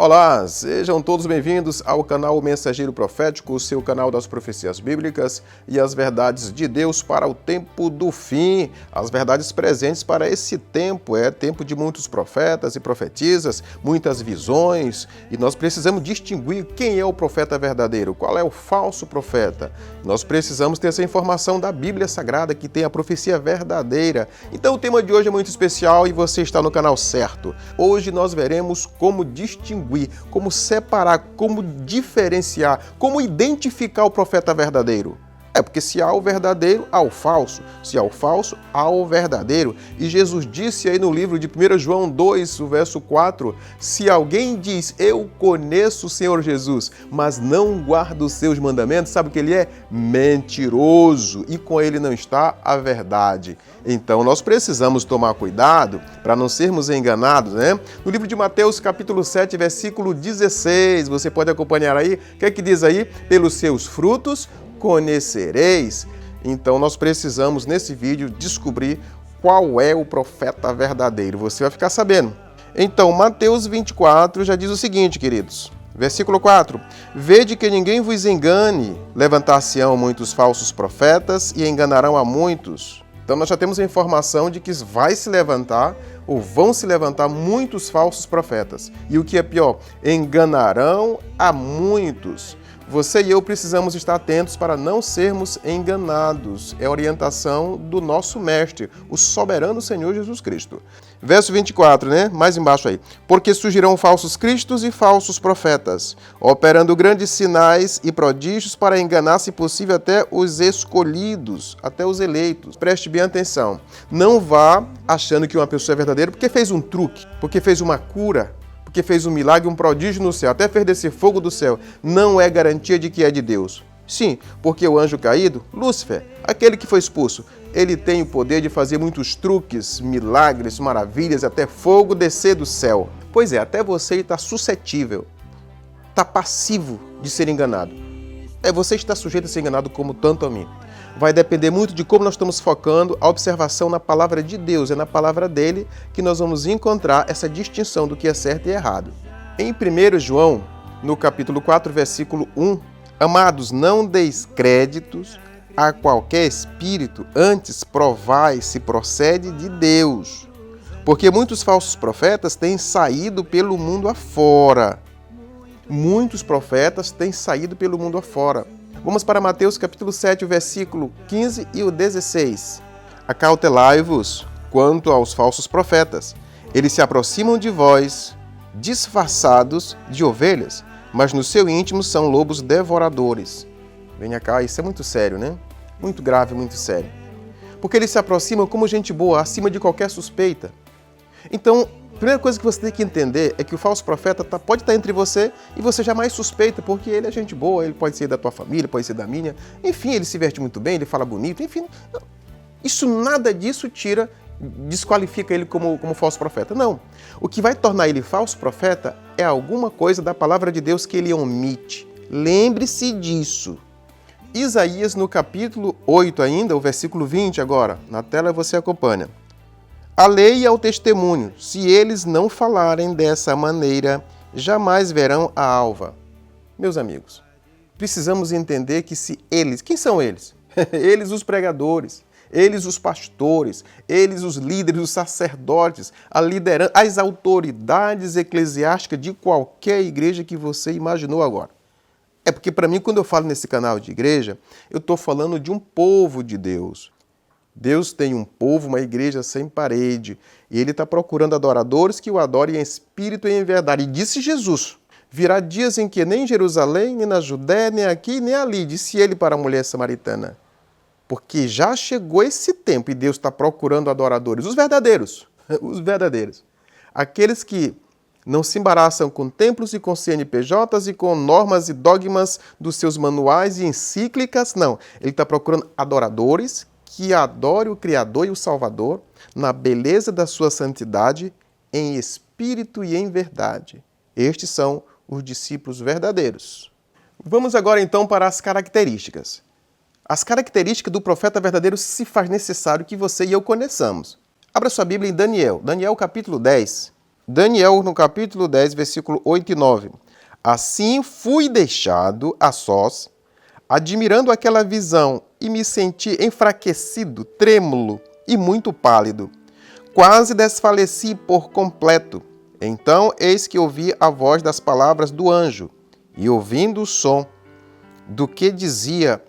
Olá, sejam todos bem-vindos ao canal Mensageiro Profético, o seu canal das profecias bíblicas e as verdades de Deus para o tempo do fim, as verdades presentes para esse tempo. É tempo de muitos profetas e profetisas, muitas visões, e nós precisamos distinguir quem é o profeta verdadeiro, qual é o falso profeta. Nós precisamos ter essa informação da Bíblia Sagrada, que tem a profecia verdadeira. Então o tema de hoje é muito especial e você está no canal certo. Hoje nós veremos como distinguir, como separar, como diferenciar, como identificar o profeta verdadeiro. Porque se há o verdadeiro, há o falso. Se há o falso, há o verdadeiro. E Jesus disse aí no livro de 1 João 2, o verso 4, se alguém diz, eu conheço o Senhor Jesus, mas não guarda os seus mandamentos, sabe o que ele é? Mentiroso. E com ele não está a verdade. Então nós precisamos tomar cuidado para não sermos enganados, né? No livro de Mateus, capítulo 7, versículo 16, você pode acompanhar aí. O que é que diz aí? Pelos seus frutos conhecereis. Então nós precisamos nesse vídeo descobrir qual é o profeta verdadeiro. Você vai ficar sabendo. Então Mateus 24 já diz o seguinte, queridos. Versículo 4. Vede que ninguém vos engane, levantar-se-ão muitos falsos profetas e enganarão a muitos. Então nós já temos a informação de que vai se levantar ou vão se levantar muitos falsos profetas. E o que é pior, enganarão a muitos. Você e eu precisamos estar atentos para não sermos enganados. É a orientação do nosso mestre, o soberano Senhor Jesus Cristo. Verso 24, né? Mais embaixo aí. Porque surgirão falsos cristos e falsos profetas, operando grandes sinais e prodígios para enganar, se possível, até os escolhidos, até os eleitos. Preste bem atenção. Não vá achando que uma pessoa é verdadeira porque fez um truque, porque fez uma cura, que fez um milagre, um prodígio no céu, até fez descer fogo do céu, não é garantia de que é de Deus. Sim, porque o anjo caído, Lúcifer, aquele que foi expulso, ele tem o poder de fazer muitos truques, milagres, maravilhas, até fogo descer do céu. Pois é, até você está suscetível, está passivo de ser enganado. Você está sujeito a ser enganado como tanto a mim. Vai depender muito de como nós estamos focando a observação na palavra de Deus. É na palavra dele que nós vamos encontrar essa distinção do que é certo e errado. Em 1 João, no capítulo 4, versículo 1, amados, não deis créditos a qualquer espírito, antes provai se procede de Deus. Porque muitos falsos profetas têm saído pelo mundo afora. Muitos profetas têm saído pelo mundo afora. Vamos para Mateus capítulo 7, o versículo 15 e o 16. Acautelai-vos quanto aos falsos profetas. Eles se aproximam de vós, disfarçados de ovelhas, mas no seu íntimo são lobos devoradores. Venha cá, isso é muito sério, né? Muito grave, muito sério. Porque eles se aproximam como gente boa, acima de qualquer suspeita. Então, a primeira coisa que você tem que entender é que o falso profeta pode estar entre você e você jamais suspeita, porque ele é gente boa, ele pode ser da tua família, pode ser da minha. Enfim, ele se veste muito bem, ele fala bonito, enfim. Nada disso desqualifica ele como falso profeta. Não. O que vai tornar ele falso profeta é alguma coisa da palavra de Deus que ele omite. Lembre-se disso. Isaías, no capítulo 8 ainda, o versículo 20 agora. Na tela você acompanha. A lei e ao testemunho, se eles não falarem dessa maneira, jamais verão a alva. Meus amigos, precisamos entender que se eles... Quem são eles? Eles os pregadores, eles os pastores, eles os líderes, os sacerdotes, a liderança, as autoridades eclesiásticas de qualquer igreja que você imaginou agora. É porque para mim, quando eu falo nesse canal de igreja, eu estou falando de um povo de Deus. Deus tem um povo, uma igreja sem parede, e ele está procurando adoradores que o adorem em espírito e em verdade. E disse Jesus, virá dias em que nem em Jerusalém, nem na Judéia, nem aqui, nem ali, disse ele para a mulher samaritana. Porque já chegou esse tempo e Deus está procurando adoradores, os verdadeiros, aqueles que não se embaraçam com templos e com CNPJs e com normas e dogmas dos seus manuais e encíclicas, não. Ele está procurando adoradores que adore o Criador e o Salvador na beleza da sua santidade, em espírito e em verdade. Estes são os discípulos verdadeiros. Vamos agora então para as características. As características do profeta verdadeiro se faz necessário que você e eu conheçamos. Abra sua Bíblia em Daniel. Daniel capítulo 10. Daniel, no capítulo 10, versículo 8 e 9. Assim fui deixado a sós, admirando aquela visão, e me senti enfraquecido, trêmulo e muito pálido. Quase desfaleci por completo. Então, eis que ouvi a voz das palavras do anjo, e ouvindo o som do que dizia,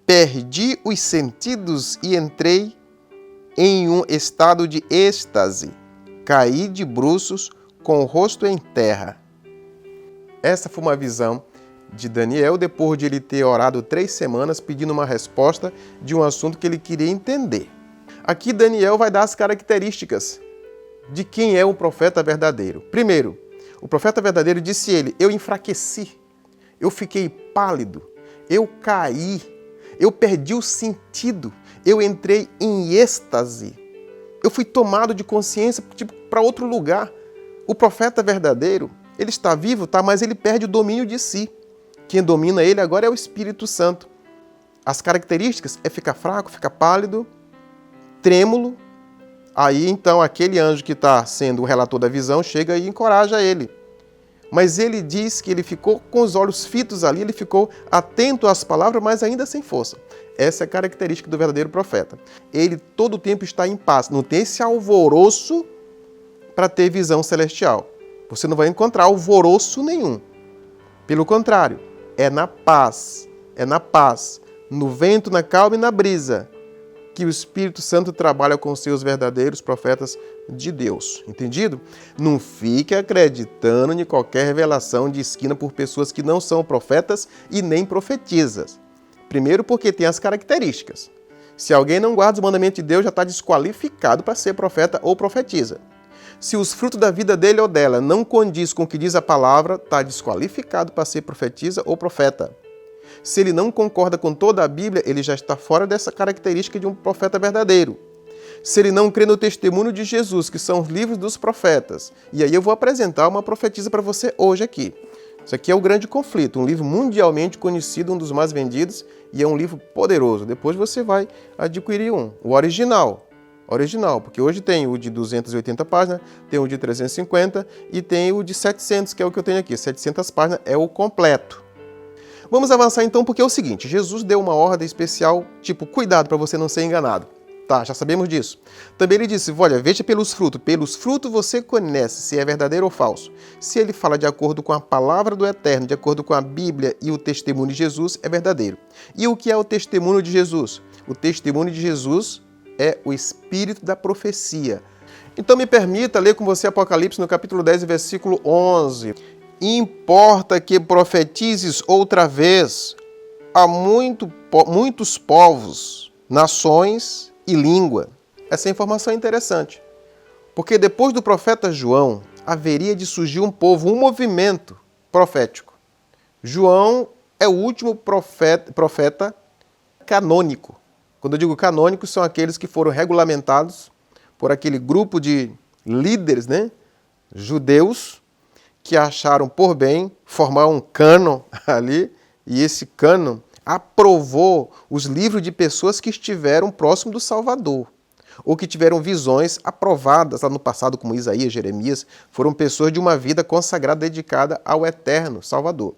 perdi os sentidos e entrei em um estado de êxtase. Caí de bruços com o rosto em terra. Essa foi uma visão de Daniel depois de ele ter orado 3 semanas pedindo uma resposta de um assunto que ele queria entender. Aqui Daniel vai dar as características de quem é o profeta verdadeiro. Primeiro, o profeta verdadeiro disse ele, eu enfraqueci, eu fiquei pálido, eu caí, eu perdi o sentido, eu entrei em êxtase, eu fui tomado de consciência para outro lugar. O profeta verdadeiro, ele está vivo, tá? Mas ele perde o domínio de si. Quem domina ele agora é o Espírito Santo. As características é ficar fraco, ficar pálido, trêmulo. Aí então aquele anjo que está sendo o relator da visão chega e encoraja ele. Mas ele diz que ele ficou com os olhos fitos ali, ele ficou atento às palavras, mas ainda sem força. Essa é a característica do verdadeiro profeta. Ele todo o tempo está em paz, não tem esse alvoroço para ter visão celestial. Você não vai encontrar alvoroço nenhum. Pelo contrário, é na paz, no vento, na calma e na brisa, que o Espírito Santo trabalha com os seus verdadeiros profetas de Deus. Entendido? Não fique acreditando em qualquer revelação de esquina por pessoas que não são profetas e nem profetizas. Primeiro porque tem as características. Se alguém não guarda os mandamentos de Deus, já está desqualificado para ser profeta ou profetisa. Se os frutos da vida dele ou dela não condiz com o que diz a palavra, está desqualificado para ser profetisa ou profeta. Se ele não concorda com toda a Bíblia, ele já está fora dessa característica de um profeta verdadeiro. Se ele não crê no testemunho de Jesus, que são os livros dos profetas, e aí eu vou apresentar uma profetisa para você hoje aqui. Isso aqui é o Grande Conflito, um livro mundialmente conhecido, um dos mais vendidos, e é um livro poderoso. Depois você vai adquirir o original, porque hoje tem o de 280 páginas, tem o de 350 e tem o de 700, que é o que eu tenho aqui. 700 páginas é o completo. Vamos avançar então, porque é o seguinte, Jesus deu uma ordem especial, tipo, cuidado para você não ser enganado. Tá, já sabemos disso. Também ele disse, olha, veja pelos frutos você conhece se é verdadeiro ou falso. Se ele fala de acordo com a palavra do Eterno, de acordo com a Bíblia e o testemunho de Jesus, é verdadeiro. E o que é o testemunho de Jesus? O testemunho de Jesus é o espírito da profecia. Então me permita ler com você Apocalipse no capítulo 10, versículo 11. Importa que profetizes outra vez a muitos povos, nações e língua. Essa informação é interessante, porque depois do profeta João, haveria de surgir um povo, um movimento profético. João é o último profeta canônico. Quando eu digo canônico, são aqueles que foram regulamentados por aquele grupo de líderes, judeus, que acharam por bem formar um cânon ali, e esse cânon aprovou os livros de pessoas que estiveram próximo do Salvador, ou que tiveram visões aprovadas lá no passado, como Isaías, Jeremias, foram pessoas de uma vida consagrada, dedicada ao eterno Salvador,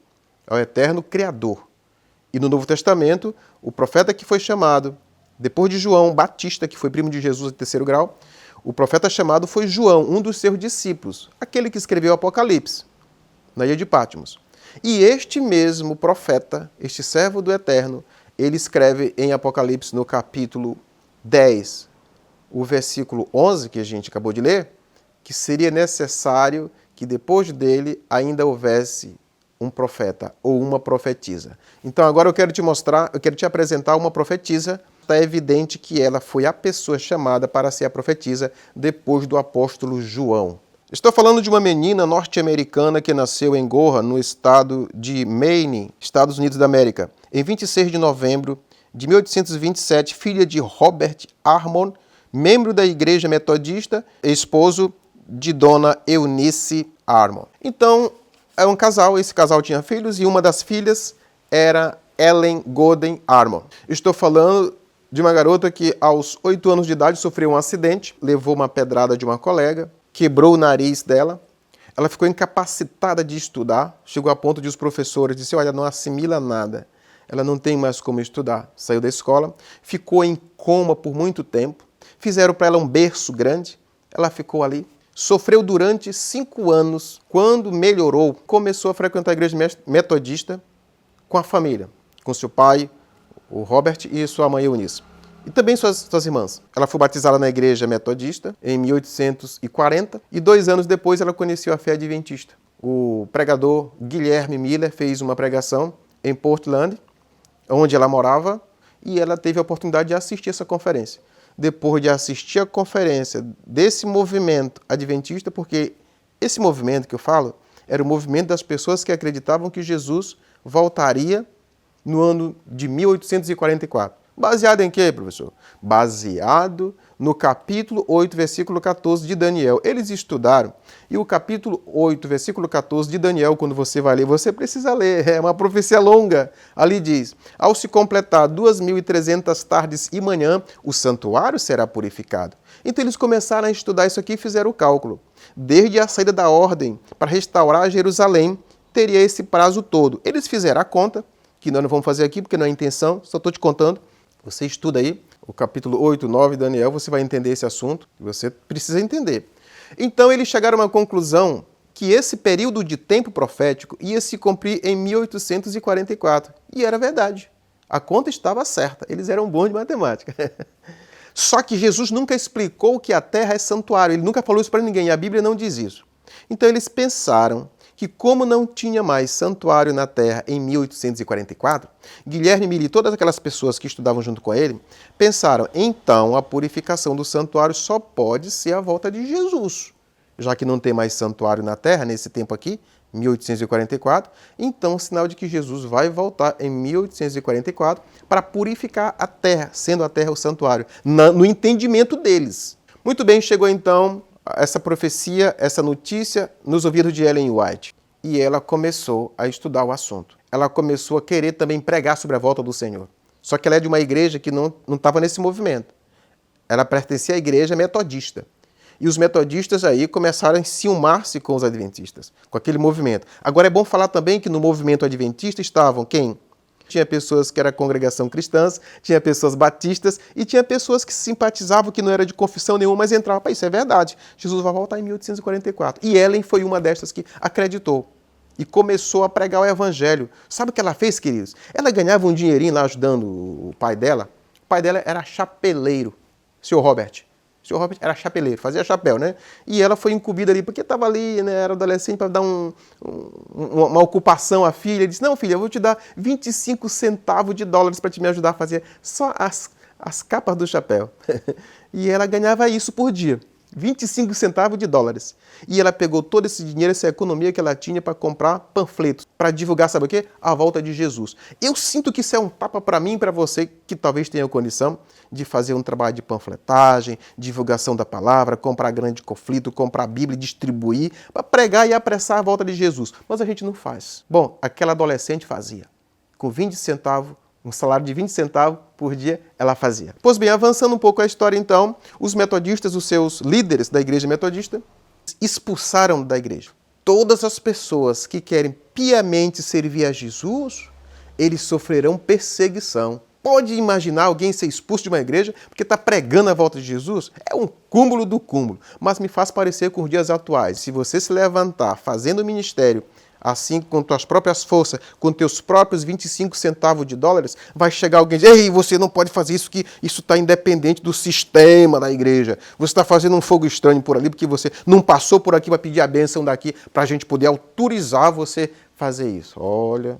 ao eterno Criador. E no Novo Testamento, o profeta que foi chamado, depois de João Batista, que foi primo de Jesus de 3º grau, o profeta chamado foi João, um dos seus discípulos, aquele que escreveu o Apocalipse, na ilha de Patmos. E este mesmo profeta, este servo do Eterno, ele escreve em Apocalipse no capítulo 10, o versículo 11, que a gente acabou de ler, que seria necessário que depois dele ainda houvesse um profeta ou uma profetisa. Então agora eu quero te apresentar uma profetisa. Está evidente que ela foi a pessoa chamada para ser a profetisa depois do apóstolo João. Estou falando de uma menina norte-americana que nasceu em Gorham, no estado de Maine, Estados Unidos da América, em 26 de novembro de 1827, filha de Robert Harmon, membro da Igreja Metodista, esposo de Dona Eunice Harmon. Então, é um casal, esse casal tinha filhos e uma das filhas era Ellen Golden Harmon. Estou falando de uma garota que aos 8 anos de idade sofreu um acidente, levou uma pedrada de uma colega, quebrou o nariz dela ela ficou incapacitada de estudar, chegou a ponto de os professores disserem, olha, não assimila nada, ela não tem mais como estudar. Saiu da escola, ficou em coma por muito tempo, fizeram para ela um berço grande, ela ficou ali, sofreu durante 5 anos. Quando melhorou, começou a frequentar a igreja metodista com a família, com seu pai, o Robert, e sua mãe Eunice. E também suas irmãs. Ela foi batizada na igreja metodista em 1840 e 2 anos depois ela conheceu a fé adventista. O pregador Guilherme Miller fez uma pregação em Portland, onde ela morava, e ela teve a oportunidade de assistir essa conferência. Depois de assistir a conferência desse movimento adventista, porque esse movimento que eu falo era o movimento das pessoas que acreditavam que Jesus voltaria no ano de 1844. Baseado em quê, professor? Baseado no capítulo 8, versículo 14 de Daniel. Eles estudaram, e o capítulo 8, versículo 14 de Daniel, quando você vai ler, você precisa ler, é uma profecia longa. Ali diz, ao se completar 2.300 tardes e manhã, o santuário será purificado. Então eles começaram a estudar isso aqui e fizeram o cálculo. Desde a saída da ordem para restaurar Jerusalém, teria esse prazo todo. Eles fizeram a conta, que nós não vamos fazer aqui porque não é intenção, só estou te contando. Você estuda aí o capítulo 8, 9 de Daniel, você vai entender esse assunto, você precisa entender. Então eles chegaram a uma conclusão que esse período de tempo profético ia se cumprir em 1844. E era verdade. A conta estava certa, eles eram bons de matemática. Só que Jesus nunca explicou que a terra é santuário, ele nunca falou isso para ninguém, a Bíblia não diz isso. Então eles pensaram que como não tinha mais santuário na terra em 1844, Guilherme Miller e todas aquelas pessoas que estudavam junto com ele pensaram, então a purificação do santuário só pode ser a volta de Jesus. Já que não tem mais santuário na terra nesse tempo aqui, 1844, então o sinal de que Jesus vai voltar em 1844 para purificar a terra, sendo a terra o santuário, no entendimento deles. Muito bem, chegou então essa profecia, essa notícia nos ouvidos de Ellen White. E ela começou a estudar o assunto. Ela começou a querer também pregar sobre a volta do Senhor. Só que ela é de uma igreja que não estava nesse movimento. Ela pertencia à igreja metodista. E os metodistas aí começaram a enciumar-se com os adventistas, com aquele movimento. Agora é bom falar também que no movimento adventista estavam quem? Tinha pessoas que eram congregação cristãs, tinha pessoas batistas e tinha pessoas que simpatizavam, que não era de confissão nenhuma, mas entravam para isso. É verdade, Jesus vai voltar em 1844. E Ellen foi uma destas que acreditou e começou a pregar o evangelho. Sabe o que ela fez, queridos? Ela ganhava um dinheirinho lá ajudando o pai dela. O pai dela era chapeleiro, seu Robert. O senhor Robert era chapeleiro, fazia chapéu, né? E ela foi incumbida ali, porque estava ali, né, era adolescente, para dar uma ocupação à filha. Ele disse, não, filha, eu vou te dar 25 centavos de dólares para te me ajudar a fazer só as capas do chapéu. E ela ganhava isso por dia, 25 centavos de dólares. E ela pegou todo esse dinheiro, essa economia que ela tinha para comprar panfletos, para divulgar, sabe o quê? A volta de Jesus. Eu sinto que isso é um tapa para mim e para você, que talvez tenha condição de fazer um trabalho de panfletagem, divulgação da palavra, comprar grande conflito, comprar a Bíblia e distribuir, para pregar e apressar a volta de Jesus. Mas a gente não faz. Bom, aquela adolescente fazia. Com 20 centavos, um salário de 20 centavos por dia, ela fazia. Pois bem, avançando um pouco a história então, os metodistas, os seus líderes da igreja metodista, expulsaram da igreja. Todas as pessoas que querem piamente servir a Jesus, eles sofrerão perseguição. Pode imaginar alguém ser expulso de uma igreja porque está pregando a volta de Jesus? É um cúmulo do cúmulo. Mas me faz parecer com os dias atuais. Se você se levantar fazendo ministério, assim com tuas próprias forças, com teus próprios 25 centavos de dólares, vai chegar alguém e dizer, ei, você não pode fazer isso, que isso está independente do sistema da igreja. Você está fazendo um fogo estranho por ali, porque você não passou por aqui para pedir a bênção daqui, para a gente poder autorizar você fazer isso. Olha,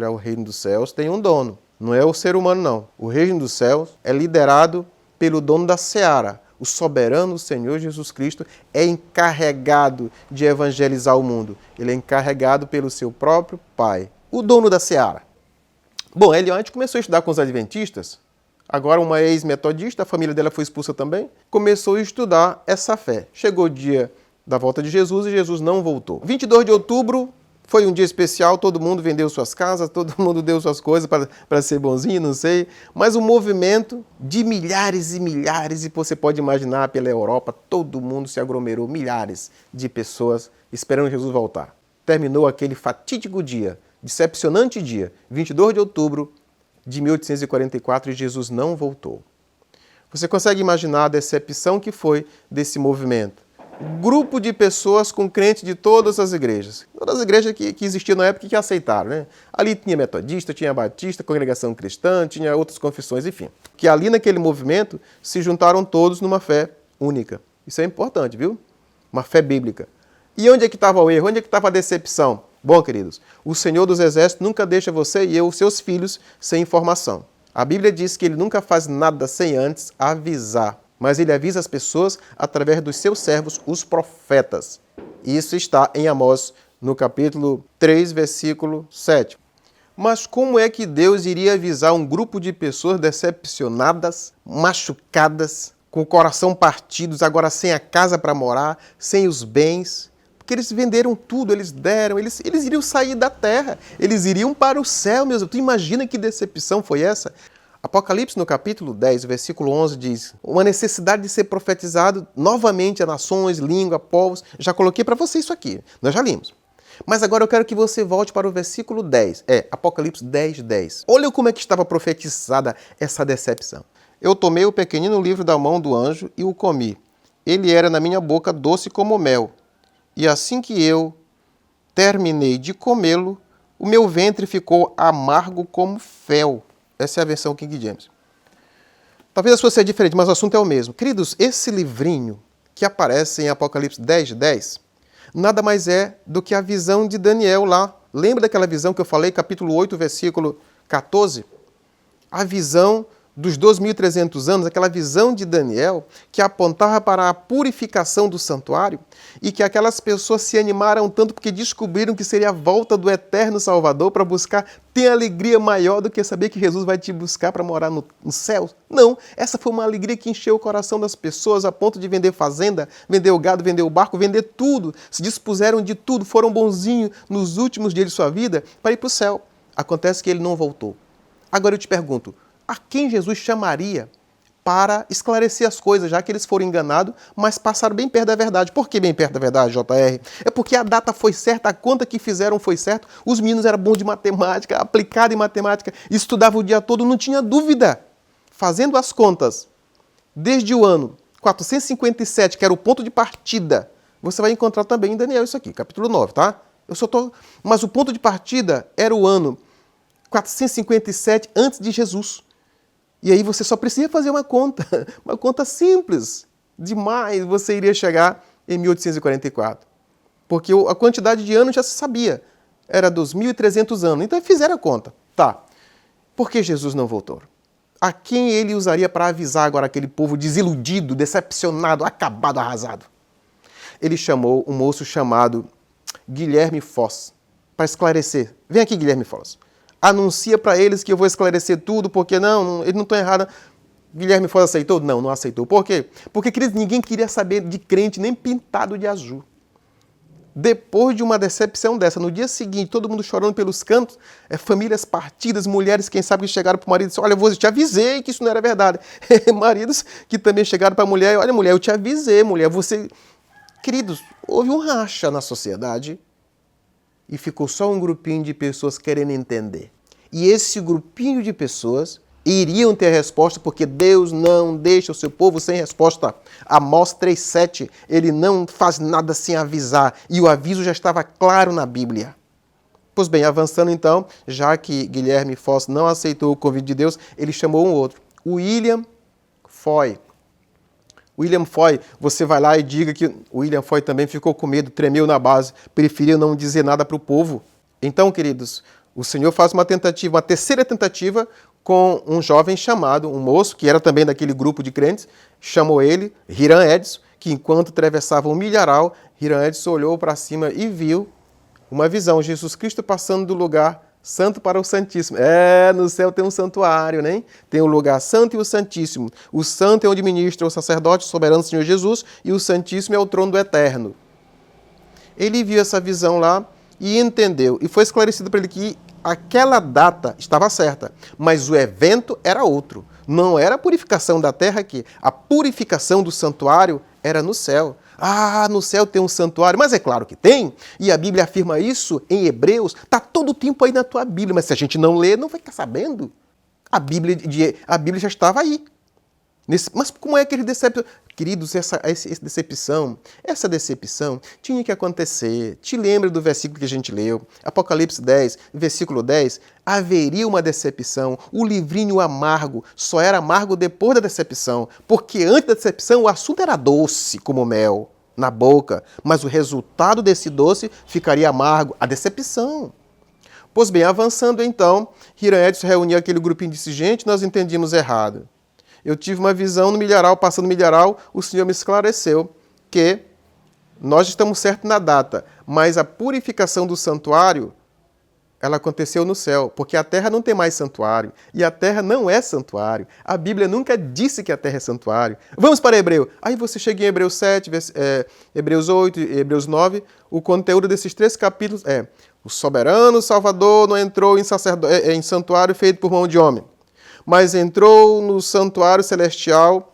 o reino dos céus tem um dono. Não é o ser humano, não. O reino dos céus é liderado pelo dono da seara. O soberano Senhor Jesus Cristo é encarregado de evangelizar o mundo. Ele é encarregado pelo seu próprio Pai, o dono da seara. Bom, Ellen White começou a estudar com os adventistas. Agora uma ex-metodista, a família dela foi expulsa também, começou a estudar essa fé. Chegou o dia da volta de Jesus e Jesus não voltou. 22 de outubro Foi um dia especial, todo mundo vendeu suas casas, todo mundo deu suas coisas para ser bonzinho, não sei. Mas um movimento de milhares e milhares, e você pode imaginar pela Europa, todo mundo se aglomerou, milhares de pessoas esperando Jesus voltar. Terminou aquele fatídico dia, decepcionante dia, 22 de outubro de 1844, e Jesus não voltou. Você consegue imaginar a decepção que foi desse movimento? Grupo de pessoas com crentes de todas as igrejas. Todas as igrejas que existiam na época e que aceitaram, né? Ali tinha metodista, tinha batista, congregação cristã, tinha outras confissões, enfim. Que ali naquele movimento se juntaram todos numa fé única. Isso é importante, viu? Uma fé bíblica. E onde é que estava o erro? Onde é que estava a decepção? Bom, queridos, o Senhor dos Exércitos nunca deixa você e eu, seus filhos, sem informação. A Bíblia diz que ele nunca faz nada sem antes avisar. Mas ele avisa as pessoas através dos seus servos, os profetas. Isso está em Amós, no capítulo 3, versículo 7. Mas como é que Deus iria avisar um grupo de pessoas decepcionadas, machucadas, com o coração partidos, agora sem a casa para morar, sem os bens? Porque eles venderam tudo, eles deram, eles iriam sair da terra, eles iriam para o céu mesmo. Tu imagina que decepção foi essa? Apocalipse, no capítulo 10, versículo 11, diz: uma necessidade de ser profetizado novamente a nações, língua, povos. Já coloquei para você isso aqui, nós já limos. Mas agora eu quero que você volte para o versículo 10, Apocalipse 10, 10. Olha como é que estava profetizada essa decepção. Eu tomei o pequenino livro da mão do anjo e o comi. Ele era na minha boca doce como mel. E assim que eu terminei de comê-lo, o meu ventre ficou amargo como fel. Essa é a versão King James. Talvez a sua seja diferente, mas o assunto é o mesmo. Queridos, esse livrinho que aparece em Apocalipse 10, 10, nada mais é do que a visão de Daniel lá. Lembra daquela visão que eu falei, capítulo 8, versículo 14? A visão dos 2.300 anos, aquela visão de Daniel que apontava para a purificação do santuário e que aquelas pessoas se animaram tanto porque descobriram que seria a volta do eterno Salvador para buscar. Tem alegria maior do que saber que Jesus vai te buscar para morar no céu? Não, essa foi uma alegria que encheu o coração das pessoas a ponto de vender fazenda, vender o gado, vender o barco, vender tudo. Se dispuseram de tudo, foram bonzinhos nos últimos dias de sua vida para ir para o céu. Acontece que ele não voltou. Agora eu te pergunto, a quem Jesus chamaria para esclarecer as coisas, já que eles foram enganados, mas passaram bem perto da verdade? Por que bem perto da verdade, JR? É porque a data foi certa, a conta que fizeram foi certa, os meninos eram bons de matemática, aplicado em matemática, estudavam o dia todo, não tinha dúvida. Fazendo as contas, desde o ano 457, que era o ponto de partida, você vai encontrar também em Daniel isso aqui, capítulo 9, tá? Mas o ponto de partida era o ano 457 antes de Jesus. E aí você só precisa fazer uma conta simples demais, você iria chegar em 1844. Porque a quantidade de anos já se sabia, era 2.300 anos. Então fizeram a conta. Tá, por que Jesus não voltou? A quem ele usaria para avisar agora aquele povo desiludido, decepcionado, acabado, arrasado? Ele chamou um moço chamado Guilherme Foss para esclarecer. Vem aqui, Guilherme Foss. Anuncia para eles que eu vou esclarecer tudo, porque eles não estão errados. Guilherme Foss aceitou? Não aceitou. Por quê? Porque, queridos, ninguém queria saber de crente nem pintado de azul. Depois de uma decepção dessa, no dia seguinte, todo mundo chorando pelos cantos, famílias partidas, mulheres, quem sabe, que chegaram para o marido e disseram: olha, eu te avisei que isso não era verdade. Maridos que também chegaram para a mulher: olha, mulher, eu te avisei, mulher, você... Queridos, houve um racha na sociedade. E ficou só um grupinho de pessoas querendo entender. E esse grupinho de pessoas iriam ter resposta, porque Deus não deixa o seu povo sem resposta. Amós 3,7, ele não faz nada sem avisar. E o aviso já estava claro na Bíblia. Pois bem, avançando então, já que Guilherme Foss não aceitou o convite de Deus, ele chamou um outro, William Foy. William Foy, você vai lá e diga que William Foy também ficou com medo, tremeu na base, preferiu não dizer nada para o povo. Então, queridos, o Senhor faz uma tentativa, uma terceira tentativa, com um jovem chamado, um moço, que era também daquele grupo de crentes, chamou ele, Hiram Edson, que enquanto atravessava um milharal, Hiram Edson olhou para cima e viu uma visão, Jesus Cristo passando do lugar santo para o Santíssimo. No céu tem um santuário, né? Tem o lugar santo e o Santíssimo. O santo é onde ministra o sacerdote, o soberano Senhor Jesus, e o Santíssimo é o trono do Eterno. Ele viu essa visão lá, e entendeu, e foi esclarecido para ele que aquela data estava certa, mas o evento era outro. Não era a purificação da terra aqui, a purificação do santuário era no céu. Ah, no céu tem um santuário, mas é claro que tem, e a Bíblia afirma isso em Hebreus, está todo o tempo aí na tua Bíblia, mas se a gente não lê, não vai estar sabendo. A Bíblia já estava aí. Mas como é que ele decepcionou? Queridos, essa decepção tinha que acontecer. Te lembra do versículo que a gente leu? Apocalipse 10, versículo 10. Haveria uma decepção. O livrinho amargo só era amargo depois da decepção. Porque antes da decepção o assunto era doce como mel na boca. Mas o resultado desse doce ficaria amargo. A decepção. Pois bem, avançando então, Hiram Edson reuniu aquele grupinho e disse, gente, nós entendimos errado. Eu tive uma visão no milharal, passando no milharal, o Senhor me esclareceu que nós estamos certos na data, mas a purificação do santuário, ela aconteceu no céu, porque a terra não tem mais santuário, e a terra não é santuário. A Bíblia nunca disse que a terra é santuário. Vamos para Hebreu. Aí você chega em Hebreus 7, Hebreus 8 e Hebreus 9, o conteúdo desses 3 capítulos é: o soberano Salvador não entrou em santuário feito por mão de homem, mas entrou no santuário celestial,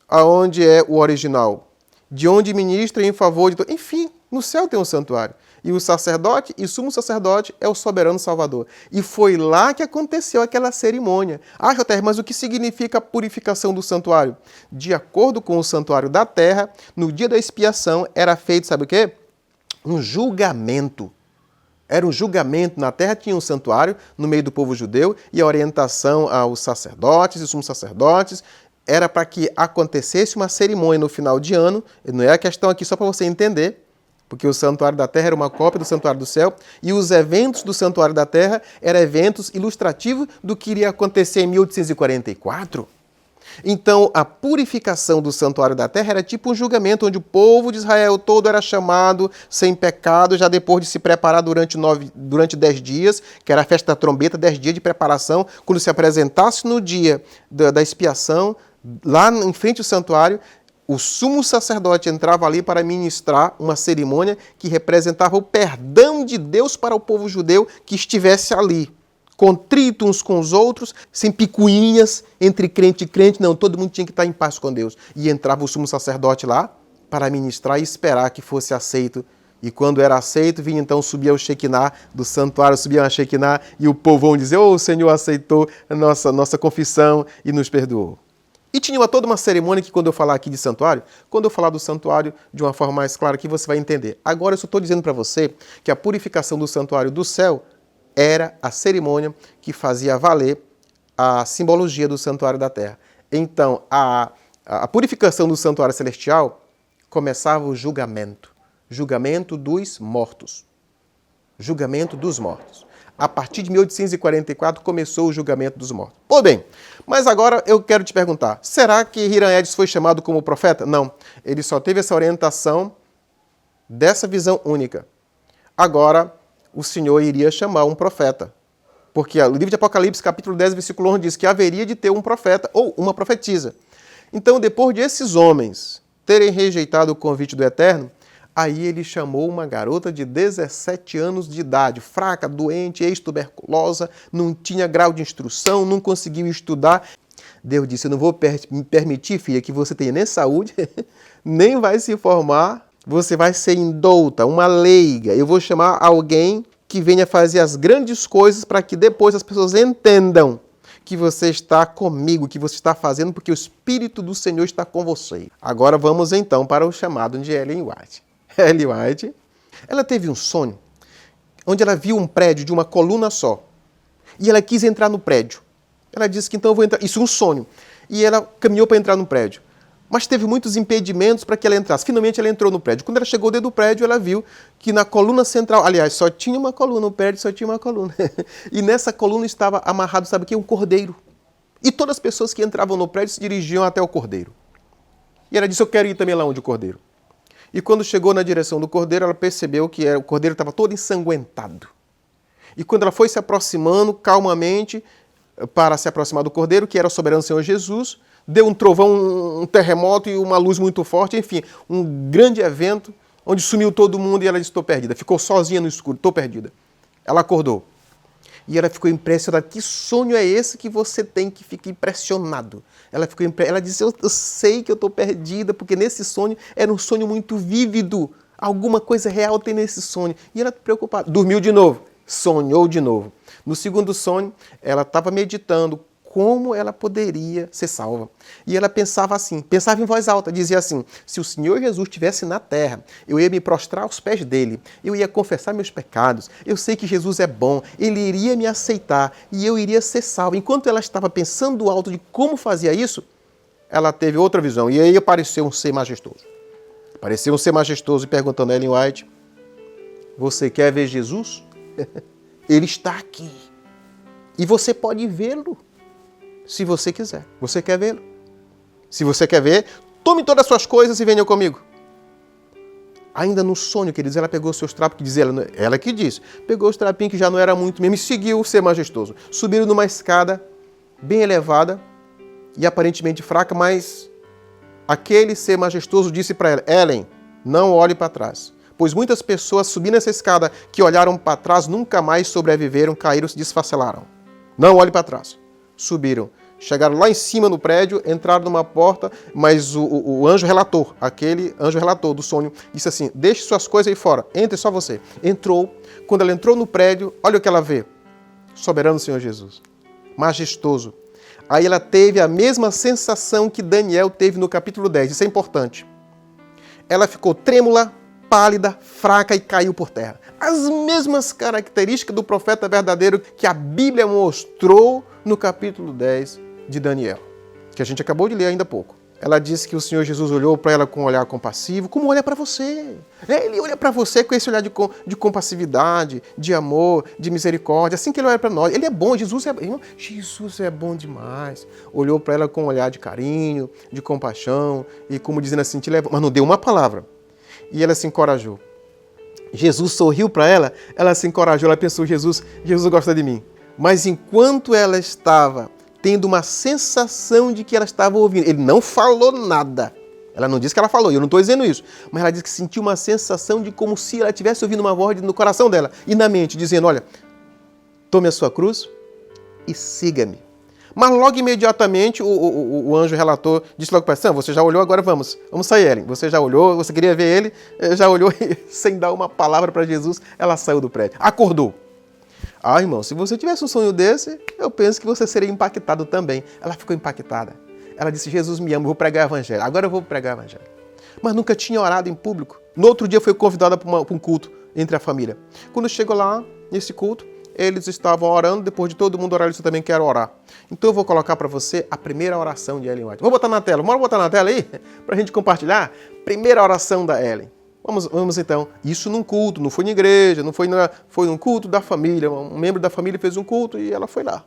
aonde é o original, de onde ministra em favor de... Enfim, no céu tem um santuário. E o sacerdote, e sumo sacerdote, é o soberano Salvador. E foi lá que aconteceu aquela cerimônia. Ah, JR, mas o que significa a purificação do santuário? De acordo com o santuário da terra, no dia da expiação era feito, sabe o quê? Um julgamento. Era um julgamento, na terra tinha um santuário no meio do povo judeu e a orientação aos sacerdotes e sumos sacerdotes era para que acontecesse uma cerimônia no final de ano. Não é a questão aqui só para você entender, porque o santuário da terra era uma cópia do santuário do céu e os eventos do santuário da terra eram eventos ilustrativos do que iria acontecer em 1844. Então, a purificação do santuário da terra era tipo um julgamento onde o povo de Israel todo era chamado sem pecado, já depois de se preparar durante 10 dias, que era a festa da trombeta, 10 dias de preparação, quando se apresentasse no dia da expiação, lá em frente ao santuário, o sumo sacerdote entrava ali para ministrar uma cerimônia que representava o perdão de Deus para o povo judeu que estivesse ali, contrito uns com os outros, sem picuinhas entre crente e crente, não, todo mundo tinha que estar em paz com Deus. E entrava o sumo sacerdote lá para ministrar e esperar que fosse aceito. E quando era aceito, vinha então, subia o Shekinah do santuário, subia a Shekinah e o povão dizia, o Senhor aceitou a nossa confissão e nos perdoou. E tinha toda uma cerimônia que quando eu falar aqui de santuário, quando eu falar do santuário de uma forma mais clara, que você vai entender. Agora eu só estou dizendo para você que a purificação do santuário do céu era a cerimônia que fazia valer a simbologia do santuário da terra. Então, a purificação do santuário celestial começava o julgamento. Julgamento dos mortos. Julgamento dos mortos. A partir de 1844 começou o julgamento dos mortos. Pois bem, mas agora eu quero te perguntar, será que Hiram Edson foi chamado como profeta? Não, ele só teve essa orientação dessa visão única. Agora, o Senhor iria chamar um profeta. Porque o livro de Apocalipse, capítulo 10, versículo 11, diz que haveria de ter um profeta ou uma profetisa. Então, depois de esses homens terem rejeitado o convite do Eterno, aí ele chamou uma garota de 17 anos de idade, fraca, doente, ex-tuberculosa, não tinha grau de instrução, não conseguiu estudar. Deus disse, eu não vou me permitir, filha, que você tenha nem saúde, nem vai se formar. Você vai ser indouta, uma leiga. Eu vou chamar alguém que venha fazer as grandes coisas para que depois as pessoas entendam que você está comigo, que você está fazendo porque o Espírito do Senhor está com você. Agora vamos então para o chamado de Ellen White. Ellen White, ela teve um sonho onde ela viu um prédio de uma coluna só. E ela quis entrar no prédio. Ela disse que então eu vou entrar. Isso é um sonho. E ela caminhou para entrar no prédio. Mas teve muitos impedimentos para que ela entrasse. Finalmente ela entrou no prédio. Quando ela chegou dentro do prédio, ela viu que na coluna central, aliás, só tinha uma coluna, o prédio só tinha uma coluna. E nessa coluna estava amarrado, sabe o que? Um cordeiro. E todas as pessoas que entravam no prédio se dirigiam até o cordeiro. E ela disse, eu quero ir também lá onde o cordeiro. E quando chegou na direção do cordeiro, ela percebeu que o cordeiro estava todo ensanguentado. E quando ela foi se aproximando calmamente para se aproximar do cordeiro, que era o soberano Senhor Jesus, deu um trovão, um terremoto e uma luz muito forte, enfim, um grande evento onde sumiu todo mundo e ela disse, estou perdida. Ficou sozinha no escuro, estou perdida. Ela acordou. E ela ficou impressionada. Que sonho é esse que você tem que fica impressionado? Ela disse, eu sei que eu estou perdida, porque nesse sonho era um sonho muito vívido. Alguma coisa real tem nesse sonho. E ela preocupada. Dormiu de novo. Sonhou de novo. No segundo sonho, ela estava meditando como ela poderia ser salva. E ela pensava assim, pensava em voz alta, dizia assim, se o Senhor Jesus estivesse na terra, eu ia me prostrar aos pés dele, eu ia confessar meus pecados, eu sei que Jesus é bom, ele iria me aceitar e eu iria ser salva. Enquanto ela estava pensando alto de como fazia isso, ela teve outra visão, e aí apareceu um ser majestoso. Apareceu um ser majestoso e perguntando a Ellen White, você quer ver Jesus? Ele está aqui. E você pode vê-lo. Se você quiser. Você quer vê-lo? Se você quer ver, tome todas as suas coisas e venha comigo. Ainda no sonho, queridos, ela pegou os seus trapos, que dizia, ela que disse, pegou os trapinhos que já não era muito mesmo e seguiu o ser majestoso. Subiram numa escada bem elevada e aparentemente fraca, mas aquele ser majestoso disse para ela, Ellen, não olhe para trás. Pois muitas pessoas subindo essa escada que olharam para trás nunca mais sobreviveram, caíram, se desfacelaram. Não olhe para trás. Subiram. Chegaram lá em cima no prédio, entraram numa porta, mas o anjo relator, aquele anjo relator do sonho, disse assim, deixe suas coisas aí fora, entre só você. Entrou. Quando ela entrou no prédio, olha o que ela vê. Soberano Senhor Jesus. Majestoso. Aí ela teve a mesma sensação que Daniel teve no capítulo 10. Isso é importante. Ela ficou trêmula, pálida, fraca e caiu por terra. As mesmas características do profeta verdadeiro que a Bíblia mostrou no capítulo 10 de Daniel, que a gente acabou de ler ainda há pouco. Ela disse que o Senhor Jesus olhou para ela com um olhar compassivo, como olha para você. Ele olha para você com esse olhar de compassividade, de amor, de misericórdia, assim que ele olha para nós. Ele é bom, Jesus é bom demais. Olhou para ela com um olhar de carinho, de compaixão, e como dizendo assim, te leva, mas não deu uma palavra. E ela se encorajou. Jesus sorriu para ela, ela se encorajou, ela pensou, Jesus gosta de mim. Mas enquanto ela estava tendo uma sensação de que ela estava ouvindo, ele não falou nada. Ela não disse que ela falou, eu não estou dizendo isso. Mas ela disse que sentiu uma sensação de como se ela estivesse ouvindo uma voz no coração dela e na mente, dizendo, olha, tome a sua cruz e siga-me. Mas logo imediatamente o anjo relator disse logo para ela, você já olhou, agora vamos sair, Ellen. Você já olhou, você queria ver ele, já olhou e sem dar uma palavra para Jesus, ela saiu do prédio. Acordou. Ah, irmão, se você tivesse um sonho desse, eu penso que você seria impactado também. Ela ficou impactada. Ela disse, Jesus me ama, eu vou pregar o evangelho. Agora eu vou pregar o evangelho. Mas nunca tinha orado em público. No outro dia foi convidada para um culto entre a família. Quando chegou lá, nesse culto, eles estavam orando, depois de todo mundo orar, eles também querem orar. Então eu vou colocar para você a primeira oração de Ellen White. Vou botar na tela, bora botar na tela aí, para a gente compartilhar? Primeira oração da Ellen. Vamos então. Isso num culto, não foi na igreja, foi num culto da família. Um membro da família fez um culto e ela foi lá.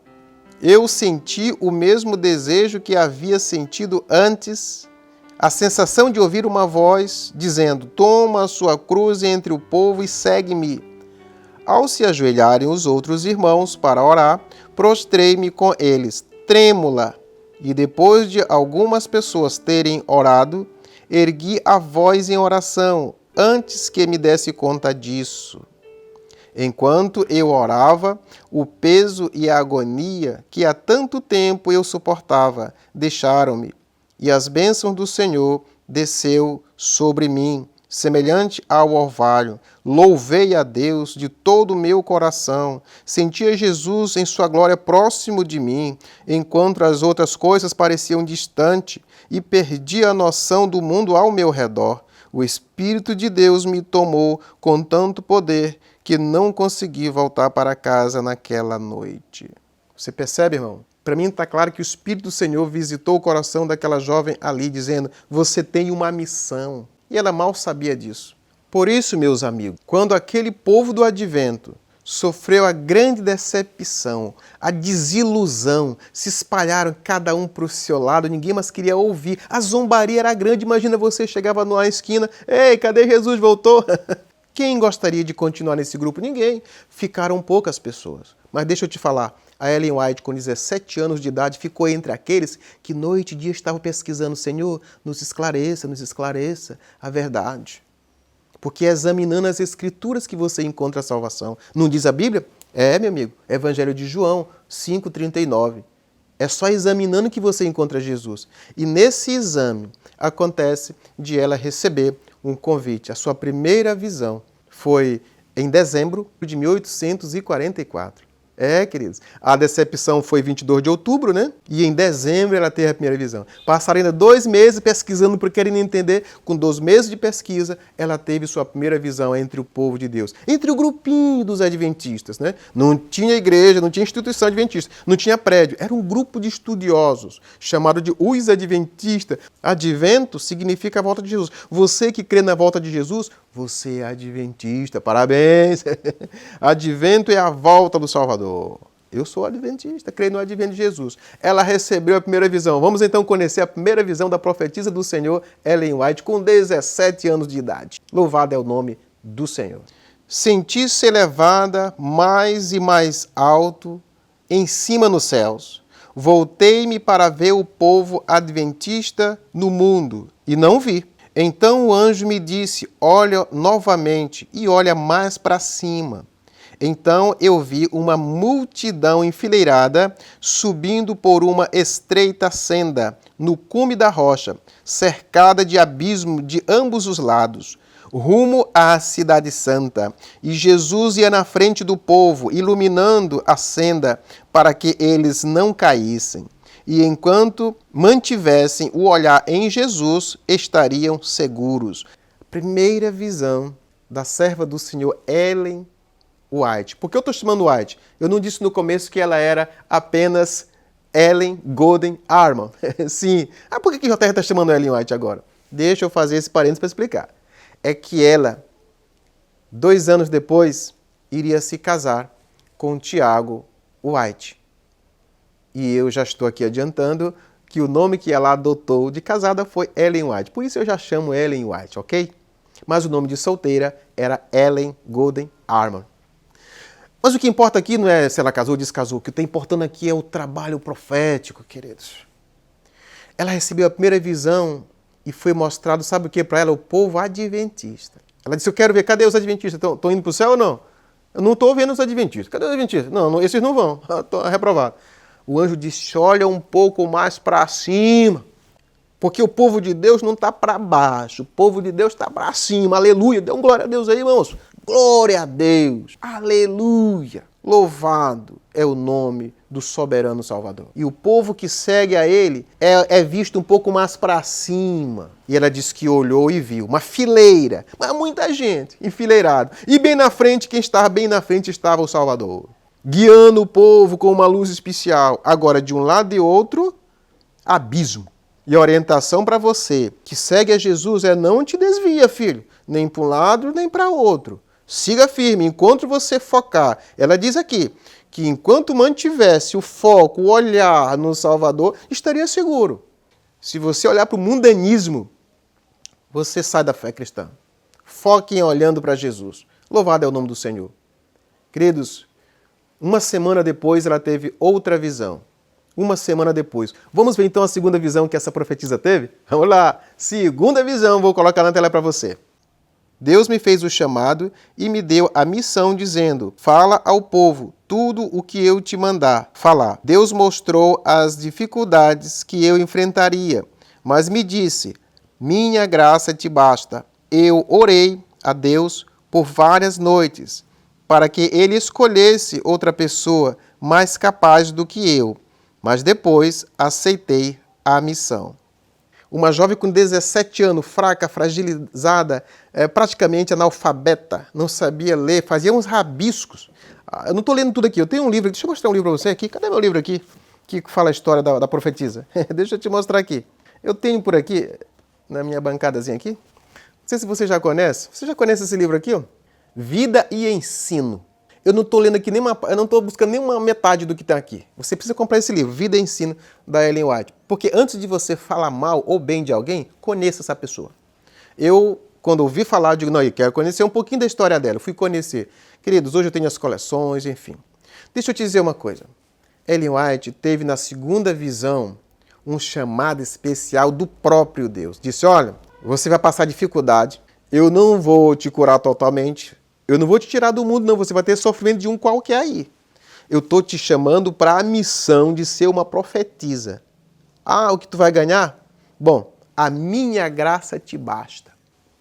Eu senti o mesmo desejo que havia sentido antes, a sensação de ouvir uma voz dizendo, toma a sua cruz entre o povo e segue-me. Ao se ajoelharem os outros irmãos para orar, prostrei-me com eles, trêmula, e depois de algumas pessoas terem orado, ergui a voz em oração, antes que me desse conta disso. Enquanto eu orava, o peso e a agonia que há tanto tempo eu suportava deixaram-me, e as bênçãos do Senhor desceu sobre mim, semelhante ao orvalho. Louvei a Deus de todo o meu coração. Sentia Jesus em sua glória próximo de mim, enquanto as outras coisas pareciam distantes, e perdi a noção do mundo ao meu redor. O Espírito de Deus me tomou com tanto poder que não consegui voltar para casa naquela noite. Você percebe, irmão? Para mim está claro que o Espírito do Senhor visitou o coração daquela jovem ali, dizendo, você tem uma missão. E ela mal sabia disso. Por isso, meus amigos, quando aquele povo do advento sofreu a grande decepção, a desilusão, se espalharam cada um para o seu lado, ninguém mais queria ouvir, a zombaria era grande, imagina você chegava numa esquina, ei, cadê Jesus, voltou? Quem gostaria de continuar nesse grupo? Ninguém. Ficaram poucas pessoas. Mas deixa eu te falar, a Ellen White, com 17 anos de idade, ficou entre aqueles que noite e dia estavam pesquisando, Senhor, nos esclareça a verdade. porque é examinando as Escrituras que você encontra a salvação. Não diz a Bíblia? É, meu amigo, Evangelho de João 5,39. É só examinando que você encontra Jesus. E nesse exame acontece de ela receber um convite. A sua primeira visão foi em dezembro de 1844. É, queridos. A decepção foi 22 de outubro, né? E em dezembro ela teve a primeira visão. Passaram ainda 2 meses pesquisando por querendo entender. Com 2 meses de pesquisa, ela teve sua primeira visão entre o povo de Deus. Entre o grupinho dos adventistas, né? Não tinha igreja, não tinha instituição adventista, não tinha prédio. Era um grupo de estudiosos, chamado de os adventistas. Advento significa a volta de Jesus. Você que crê na volta de Jesus, você é adventista. Parabéns! Advento é a volta do Salvador. Eu sou adventista, creio no advento de Jesus. Ela recebeu a primeira visão. Vamos então conhecer a primeira visão da profetisa do Senhor, Ellen White, com 17 anos de idade. Louvado é o nome do Senhor. Senti-se elevada mais e mais alto, em cima nos céus. Voltei-me para ver o povo adventista no mundo, e não vi. Então o anjo me disse, olha novamente, e olha mais para cima. Então eu vi uma multidão enfileirada subindo por uma estreita senda no cume da rocha, cercada de abismo de ambos os lados, rumo à cidade santa. E Jesus ia na frente do povo, iluminando a senda para que eles não caíssem. E enquanto mantivessem o olhar em Jesus, estariam seguros. Primeira visão da serva do Senhor, Ellen White. Por que eu estou chamando White? Eu não disse no começo que ela era apenas Ellen Golden Armand. Sim. Por que JR está chamando Ellen White agora? Deixa eu fazer esse parênteses para explicar. É que ela, 2 anos depois, iria se casar com Tiago White. E eu já estou aqui adiantando que o nome que ela adotou de casada foi Ellen White. Por isso eu já chamo Ellen White, ok? Mas o nome de solteira era Ellen Golden Armand. Mas o que importa aqui não é se ela casou ou descasou. O que está importando aqui é o trabalho profético, queridos. Ela recebeu a primeira visão e foi mostrado, sabe o que para ela? O povo adventista. Ela disse, eu quero ver, cadê os adventistas? Estão indo para o céu ou não? Eu não estou vendo os adventistas. Cadê os adventistas? Não, esses não vão. Estou reprovado. O anjo disse, olha um pouco mais para cima. Porque o povo de Deus não está para baixo. O povo de Deus está para cima. Aleluia. Dê um glória a Deus aí, irmãos. Glória a Deus! Aleluia! Louvado é o nome do soberano Salvador. E o povo que segue a ele é visto um pouco mais para cima. E ela diz que olhou e viu uma fileira, mas muita gente enfileirada. E bem na frente, quem estava bem na frente estava o Salvador, guiando o povo com uma luz especial. Agora, de um lado e outro, abismo. E a orientação para você que segue a Jesus é não te desvia, filho, nem para um lado nem para outro. Siga firme, enquanto você focar. Ela diz aqui que enquanto mantivesse o foco, o olhar no Salvador, estaria seguro. Se você olhar para o mundanismo, você sai da fé cristã. Foque em olhando para Jesus. Louvado é o nome do Senhor. Queridos, uma semana depois ela teve outra visão. Uma semana depois. Vamos ver então a segunda visão que essa profetisa teve? Vamos lá. Segunda visão, vou colocar na tela para você. Deus me fez o chamado e me deu a missão dizendo, fala ao povo tudo o que eu te mandar falar. Deus mostrou as dificuldades que eu enfrentaria, mas me disse, minha graça te basta. Eu orei a Deus por várias noites, para que ele escolhesse outra pessoa mais capaz do que eu, mas depois aceitei a missão. Uma jovem com 17 anos, fraca, fragilizada, praticamente analfabeta, não sabia ler, fazia uns rabiscos. Eu não estou lendo tudo aqui, eu tenho um livro, deixa eu mostrar um livro para você aqui. Cadê meu livro aqui, que fala a história da profetisa? Deixa eu te mostrar aqui. Eu tenho por aqui, na minha bancadazinha aqui, não sei se você já conhece esse livro aqui, ó? Vida e Ensino. Eu não estou lendo aqui eu não estou buscando nenhuma metade do que está aqui. Você precisa comprar esse livro, Vida e Ensino, da Ellen White. Porque antes de você falar mal ou bem de alguém, conheça essa pessoa. Eu, quando ouvi falar, digo, não, eu quero conhecer um pouquinho da história dela. Eu fui conhecer. Queridos, hoje eu tenho as coleções, enfim. Deixa eu te dizer uma coisa. Ellen White teve na segunda visão um chamado especial do próprio Deus. Disse, olha, você vai passar dificuldade, eu não vou te curar totalmente, eu não vou te tirar do mundo, não, você vai ter sofrimento de um qualquer aí. Eu estou te chamando para a missão de ser uma profetisa. Ah, o que tu vai ganhar? Bom, a minha graça te basta.